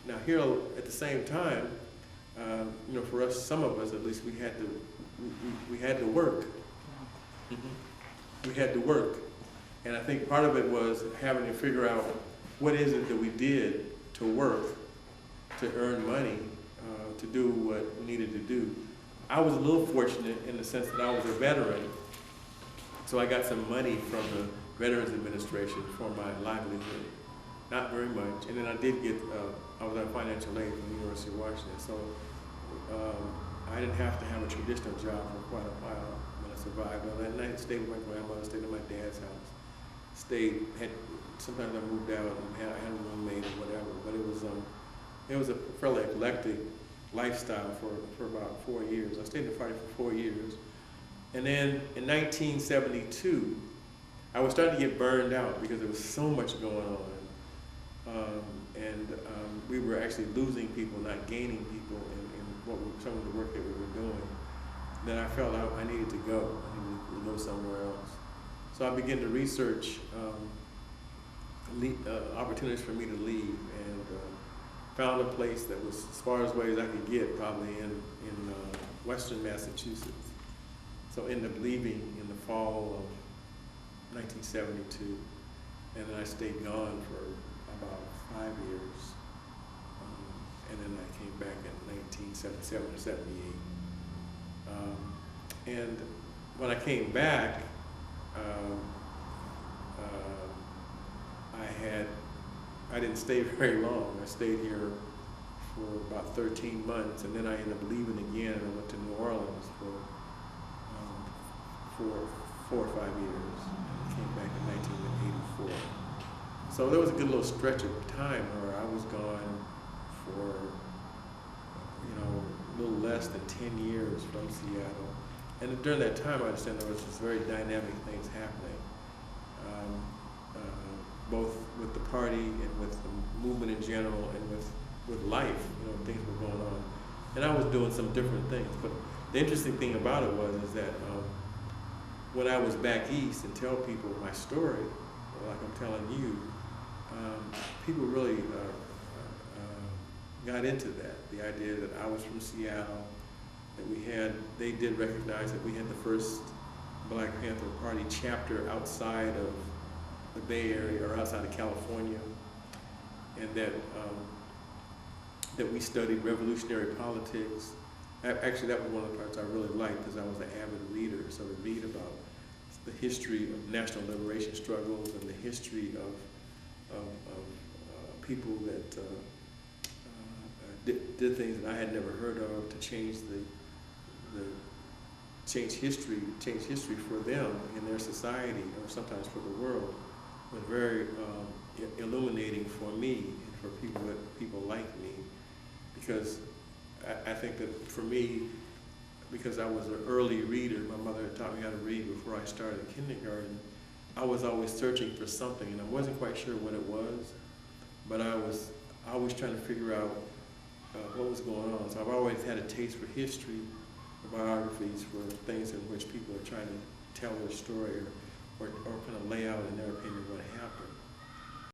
Now here, at the same time, you know, for us, some of us at least, we had to work. We had to work. And I think part of it was having to figure out what is it that we did to work, to earn money, to do what we needed to do. I was a little fortunate in the sense that I was a veteran, so I got some money from the Veterans Administration for my livelihood. Not very much. And then I did get, I was on financial aid from the University of Washington, so I didn't have to have a traditional job for quite a while when I survived. That night I stayed with my grandmother, stayed at my dad's house. Sometimes I moved out and I had a roommate or whatever, but it was a fairly eclectic lifestyle for about 4 years. I stayed in the party for 4 years. And then in 1972, I was starting to get burned out because there was so much going on. We were actually losing people, not gaining people in some of the work that we were doing. Then I felt I needed to go. I needed to go somewhere else. So I began to research opportunities for me to leave, and found a place that was as far away as I could get, probably in western Massachusetts. So I ended up leaving in the fall of 1972, and then I stayed gone for about 5 years. And then I came back in 1977 or 78. And when I came back, I didn't stay very long. I stayed here for about 13 months, and then I ended up leaving again, and I went to New Orleans for 4 or 5 years. I came back in 1984. So there was a good little stretch of time where I was gone for, you know, a little less than 10 years from Seattle. And during that time, I understand there was just very dynamic things happening, both with the party and with the movement in general, and with life. You know, things were going on, and I was doing some different things. But the interesting thing about it is that when I was back east and tell people my story, like I'm telling you, people really got into that. The idea that I was from Seattle, that they did recognize that we had the first Black Panther Party chapter outside of the Bay Area or outside of California, and that we studied revolutionary politics. Actually, that was one of the parts I really liked, because I was an avid reader, so to read about the history of national liberation struggles and the history of people that did things that I had never heard of to change change history for them in their society, or sometimes for the world, was very illuminating for me and for people like me, because I think that for me, because I was an early reader, my mother had taught me how to read before I started kindergarten, I was always searching for something, and I wasn't quite sure what it was, but I was always trying to figure out what was going on. So I've always had a taste for history, for biographies, for things in which people are trying to tell their story, or kind of lay out, in their opinion, what happened.